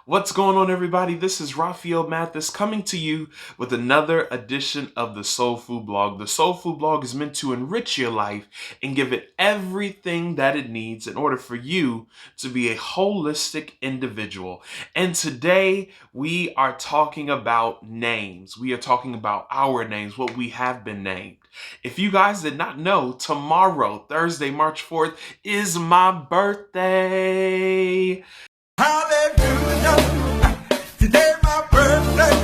What's going on, everybody? This is Rapheal Mathis coming to you with another edition of the Soul Food Blog. The Soul Food Blog is meant to enrich your life and give it everything that it needs in order for you to be a holistic individual. And today we are talking about names. We are talking about our names, what we have been named. If you guys did not know, tomorrow, Thursday, March 4th, is my birthday. Hallelujah. Today my birthday.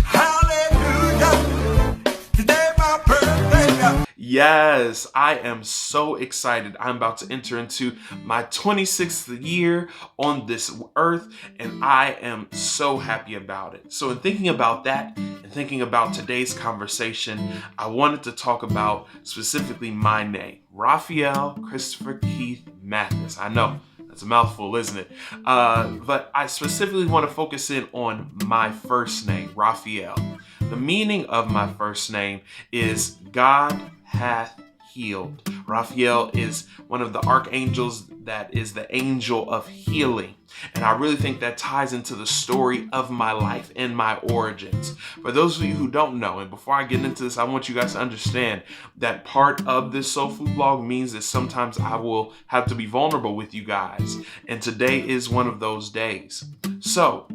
Hallelujah. Today my birthday. Yes, I am so excited. I'm about to enter into my 26th year on this earth, and I am so happy about it. So in thinking about that and thinking about today's conversation, I wanted to talk about specifically my name, Raphael Christopher Keith Mathis. I know that's a mouthful, isn't it? But I specifically want to focus in on my first name, Raphael. The meaning of my first name is God hath healed. Raphael is one of the archangels that is the angel of healing. And I really think that ties into the story of my life and my origins. For those of you who don't know, and before I get into this, I want you guys to understand that part of this Soul Food blog means that sometimes I will have to be vulnerable with you guys. And today is one of those days. So,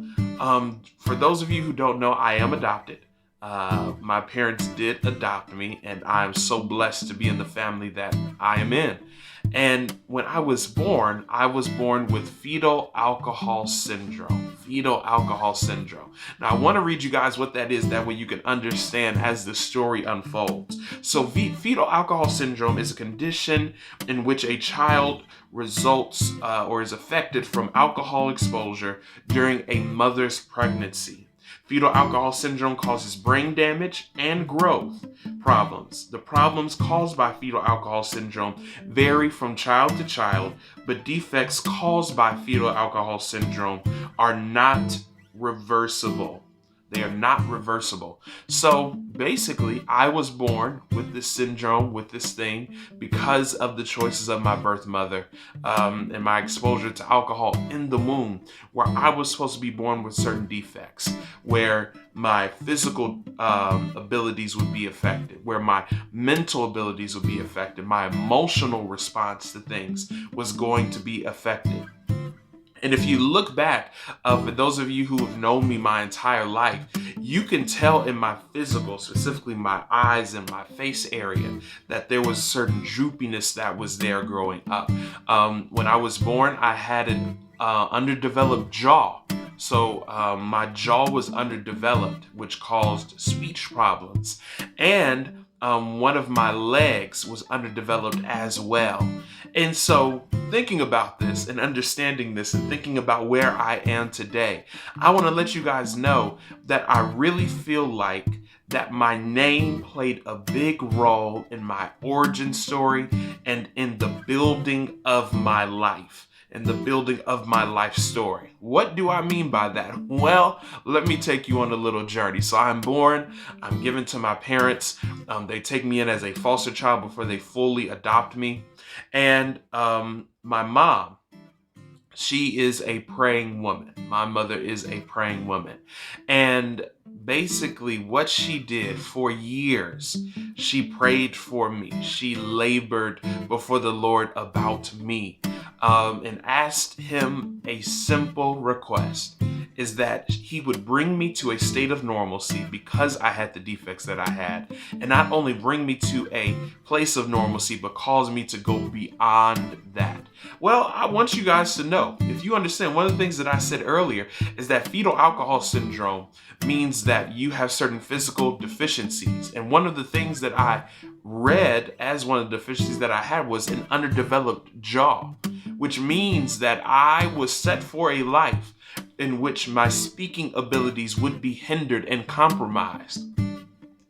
for those of you who don't know, I am adopted. My parents did adopt me, and I'm so blessed to be in the family that I am in. And when I was born with fetal alcohol syndrome. Fetal alcohol syndrome. Now, I want to read you guys what that is. That way you can understand as the story unfolds. So fetal alcohol syndrome is a condition in which a child results or is affected from alcohol exposure during a mother's pregnancy. Fetal alcohol syndrome causes brain damage and growth problems. The problems caused by fetal alcohol syndrome vary from child to child, but defects caused by fetal alcohol syndrome are not reversible. They are not reversible. So basically, I was born with this syndrome, with this thing, because of the choices of my birth mother and my exposure to alcohol in the womb, where I was supposed to be born with certain defects, where my physical abilities would be affected, where my mental abilities would be affected, my emotional response to things was going to be affected. And if you look back, for those of you who have known me my entire life, you can tell in my physical, specifically my eyes and my face area, that there was certain droopiness that was there growing up. When I was born, I had an underdeveloped jaw. So my jaw was underdeveloped, which caused speech problems. And one of my legs was underdeveloped as well. And so thinking about this and understanding this and thinking about where I am today, I want to let you guys know that I really feel like that my name played a big role in my origin story and in the building of my life. And the building of my life story. What do I mean by that? Well, let me take you on a little journey. So I'm born, I'm given to my parents. They take me in as a foster child before they fully adopt me. And my mom, she is a praying woman. My mother is a praying woman. And basically what she did for years, she prayed for me. She labored before the Lord about me. And asked him a simple request, is that he would bring me to a state of normalcy because I had the defects that I had, and not only bring me to a place of normalcy, but cause me to go beyond that. Well, I want you guys to know, if you understand, one of the things that I said earlier is that fetal alcohol syndrome means that you have certain physical deficiencies. And one of the things that I read as one of the deficiencies that I had was an underdeveloped jaw, which means that I was set for a life in which my speaking abilities would be hindered and compromised.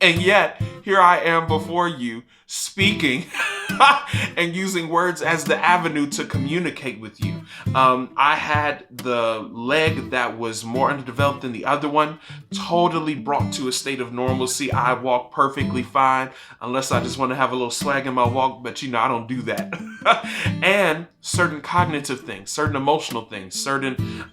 And yet, here I am before you speaking and using words as the avenue to communicate with you. I had the leg that was more underdeveloped than the other one, totally brought to a state of normalcy. I walk perfectly fine, unless I just want to have a little swag in my walk, but I don't do that. And certain cognitive things, certain emotional things, certain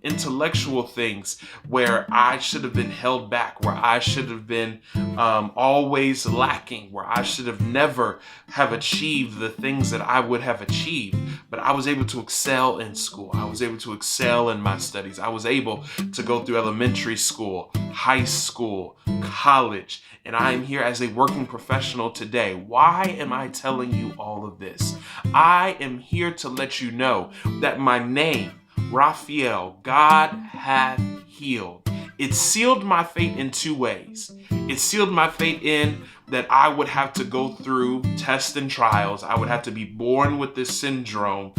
intellectual things where I should have been held back, where I should have been always lacking, where I should have never have achieved the things that I would have achieved. But I was able to excel in school. I was able to excel in my studies. I was able to go through elementary school, high school, college, and I am here as a working professional today. Why am I telling you all of this? I am here to let you know that my name, Raphael, God hath healed. It sealed my fate in two ways. It sealed my fate in that I would have to go through tests and trials. I would have to be born with this syndrome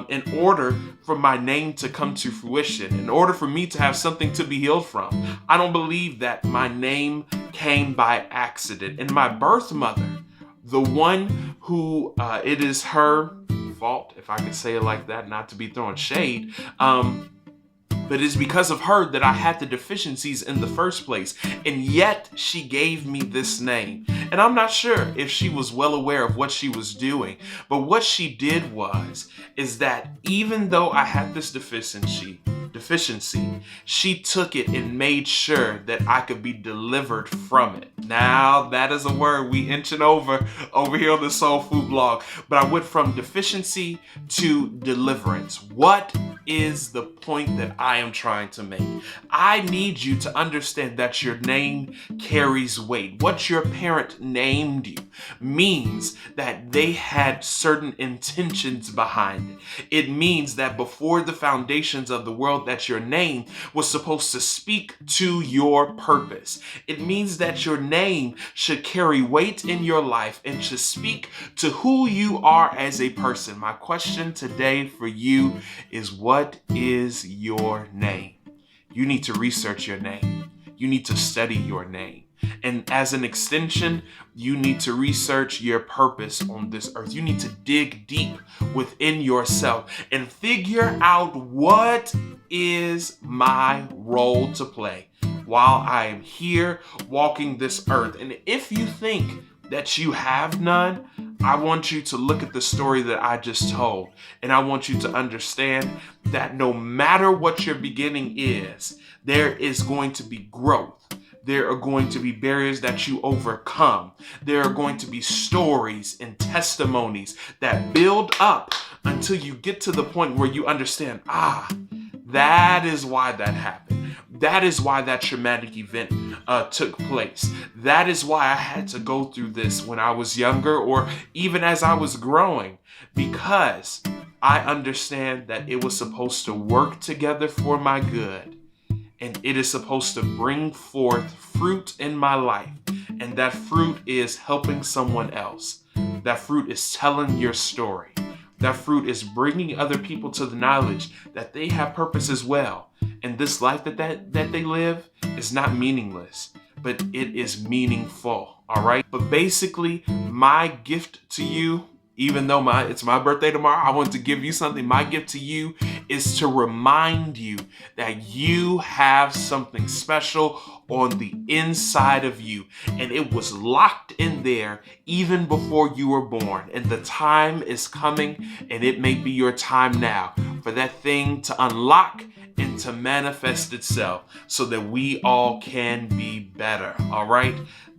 in order for my name to come to fruition, in order for me to have something to be healed from. I don't believe that my name came by accident. And my birth mother, the one who it is her fault, if I could say it like that, not to be throwing shade, but it's because of her that I had the deficiencies in the first place. And yet she gave me this name. And I'm not sure if she was well aware of what she was doing. But what she did is that even though I had this deficiency, she took it and made sure that I could be delivered from it. Now, that is a word we inching over here on the Soul Food blog. But I went from deficiency to deliverance. What is the point that I am trying to make? I need you to understand that your name carries weight. What your parent named you means that they had certain intentions behind it. It means that before the foundations of the world, that your name was supposed to speak to your purpose. It means that your name should carry weight in your life and should speak to who you are as a person. My question today for you is, what is your name? You need to research your name. You need to study your name. And as an extension, you need to research your purpose on this earth. You need to dig deep within yourself and figure out, what is my role to play while I am here walking this earth. And if you think that you have none, I want you to look at the story that I just told. And I want you to understand that no matter what your beginning is, there is going to be growth. There are going to be barriers that you overcome. There are going to be stories and testimonies that build up until you get to the point where you understand, that is why that happened. That is why that traumatic event took place. That is why I had to go through this when I was younger, or even as I was growing, because I understand that it was supposed to work together for my good. And it is supposed to bring forth fruit in my life. And that fruit is helping someone else. That fruit is telling your story. That fruit is bringing other people to the knowledge that they have purpose as well. And this life that they live is not meaningless, but it is meaningful. All right. But basically, my gift to you, even though it's my birthday tomorrow, I want to give you something. My gift to you is to remind you that you have something special on the inside of you. And it was locked in there even before you were born. And the time is coming, and it may be your time now, for that thing to unlock and to manifest itself so that we all can be better. All right.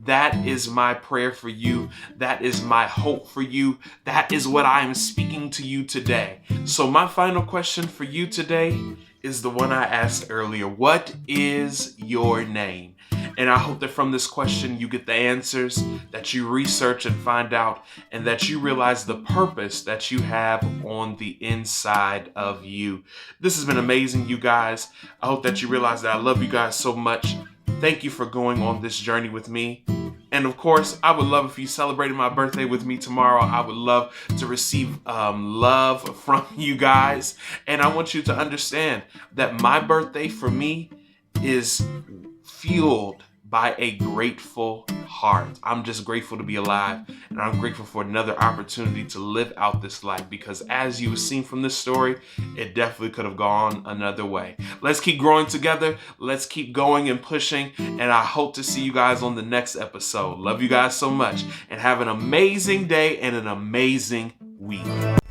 That is my prayer for you. That is my hope for you. That is what I am speaking to you today. So my final question for you today is the one I asked earlier. What is your name? And I hope that from this question you get the answers, that you research and find out, and that you realize the purpose that you have on the inside of you. This has been amazing, you guys. I hope that you realize that I love you guys so much. Thank you for going on this journey with me. And of course, I would love if you celebrated my birthday with me tomorrow. I would love to receive love from you guys. And I want you to understand that my birthday for me is fueled by a grateful heart. I'm just grateful to be alive, and I'm grateful for another opportunity to live out this life, because as you have seen from this story, it definitely could have gone another way. Let's keep growing together. Let's keep going and pushing, and I hope to see you guys on the next episode. Love you guys so much, and have an amazing day and an amazing week.